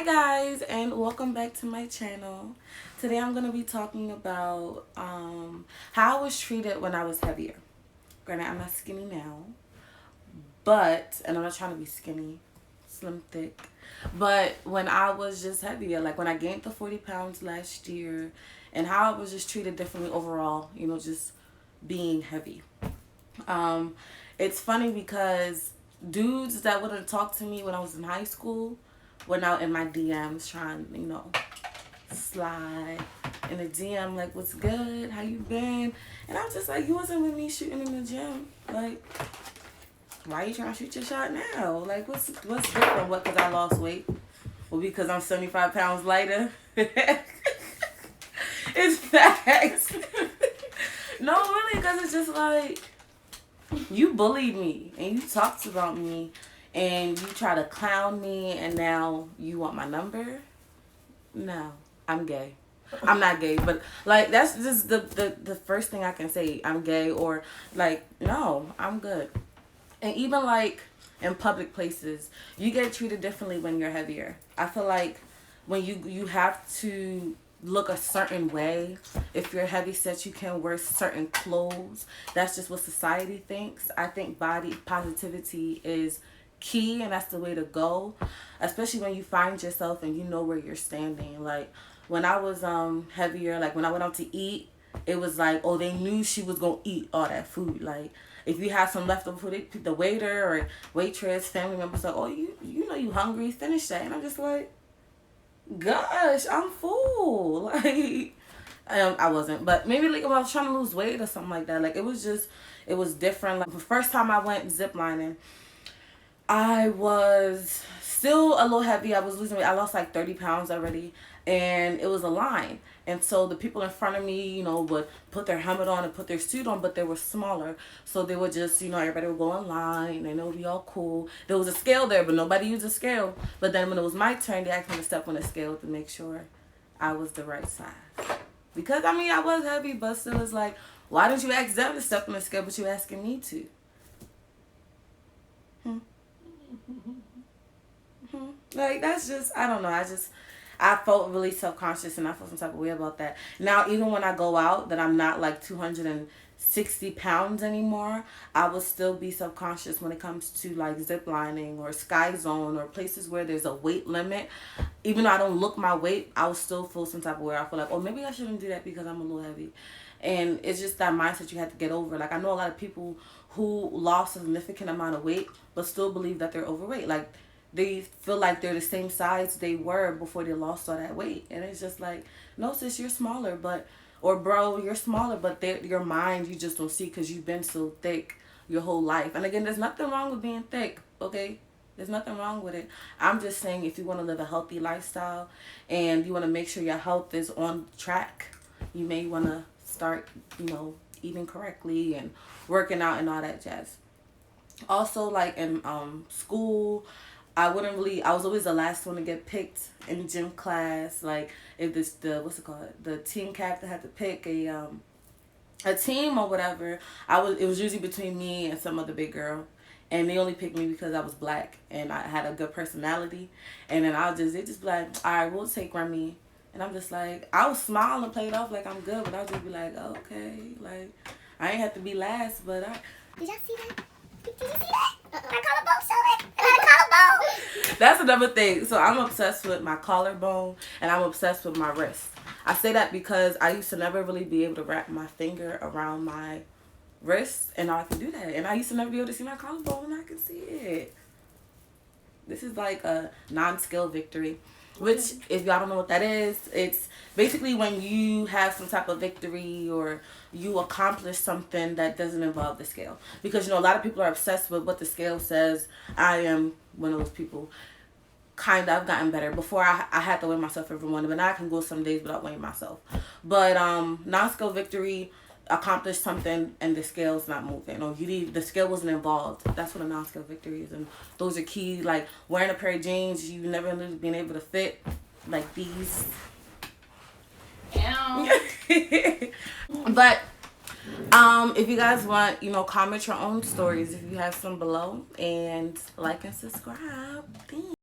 guys, and welcome back to my channel. Today I'm going to be talking about how I was treated when I was heavier. Granted, I'm not skinny now, but, and I'm not trying to be skinny, slim thick, but when I was just heavier, like when I gained the 40 pounds last year, and how I was just treated differently overall, you know, just being heavy. It's funny because dudes that wouldn't talk to me when I was in high school were now in my DMs trying, you know, slide in the DM like, what's good, how you been? And I'm just like, you wasn't with me shooting in the gym, like, why are you trying to shoot your shot now? Like, what's different? What, because I lost weight? Well, because I'm 75 pounds lighter? It's facts. No, really, because it's just like, you bullied me and you talked about me and you try to clown me and now you want my number? No, I'm gay. I'm not gay, but like that's just the first thing I can say. I'm gay, or like, no, I'm good. And even like in public places, you get treated differently when you're heavier. I feel like when you have to look a certain way. If you're heavy set, you can wear certain clothes. That's just what society thinks. I think body positivity is key, and that's the way to go, especially when you find yourself and you know where you're standing. Like when I was heavier, like when I went out to eat, it was like, oh, they knew she was gonna eat all that food. Like if you have some leftover food, the waiter or waitress, family members like, oh, you know you hungry, finish that. And I'm just like, gosh, I'm full. Like, I wasn't, but maybe like when I was trying to lose weight or something like that. Like it was different. Like the first time I went ziplining, I was still a little heavy. I was losing weight. I lost like 30 pounds already, and it was a line. And so the people in front of me, you know, would put their helmet on and put their suit on, but they were smaller. So they would just, you know, everybody would go in line and it would be all cool. There was a scale there, but nobody used a scale. But then when it was my turn, they asked me to step on the scale to make sure I was the right size. Because, I mean, I was heavy, but still it's like, why didn't you ask them to step on the scale, but you asking me to? Like, that's just, I don't know. I felt really self-conscious and I felt some type of way about that. Now, even when I go out, that I'm not like 260 pounds anymore, I will still be self-conscious when it comes to like zip lining or sky zone or places where there's a weight limit. Even though I don't look my weight, I will still feel some type of way. I feel like, oh, maybe I shouldn't do that because I'm a little heavy. And it's just that mindset you have to get over. Like, I know a lot of people who lost a significant amount of weight but still believe that they're overweight. Like, they feel like they're the same size they were before they lost all that weight. And it's just like, no, sis, you're smaller, but, or bro, you're smaller, but your mind, you just don't see because you've been so thick your whole life. And again, there's nothing wrong with being thick, okay? There's nothing wrong with it. I'm just saying, if you want to live a healthy lifestyle and you want to make sure your health is on track, you may want to start, you know, eating correctly and working out and all that jazz. Also, like in school, I was always the last one to get picked in gym class. Like if what's it called? The team captain had to pick a team or whatever. It was usually between me and some other big girl. And they only picked me because I was black and I had a good personality. And then they just be like, all right, we'll take Remy. And I'm just like, I would smile and play it off like I'm good, but I'll just be like, oh, okay. Like, I ain't have to be last, but Did y'all see that? Did you see that? My collarbone showing. My collarbone. That's another thing. So I'm obsessed with my collarbone and I'm obsessed with my wrist. I say that because I used to never really be able to wrap my finger around my wrist, and now I can do that. And I used to never be able to see my collarbone, and I can see it. This is like a non-skill victory, which, if y'all don't know what that is, it's basically when you have some type of victory or you accomplish something that doesn't involve the scale. Because, you know, a lot of people are obsessed with what the scale says. I am one of those people. Kind of, I've gotten better. Before I had to weigh myself every morning, but now I can go some days without weighing myself. But non-scale victory, accomplish something and the scale's not moving, or the scale wasn't involved. That's what a non-scale victory is. And those are key. Like wearing a pair of jeans you never really been able to fit, like these. But if you guys want, you know, comment your own stories if you have some below, and like and subscribe. Thanks.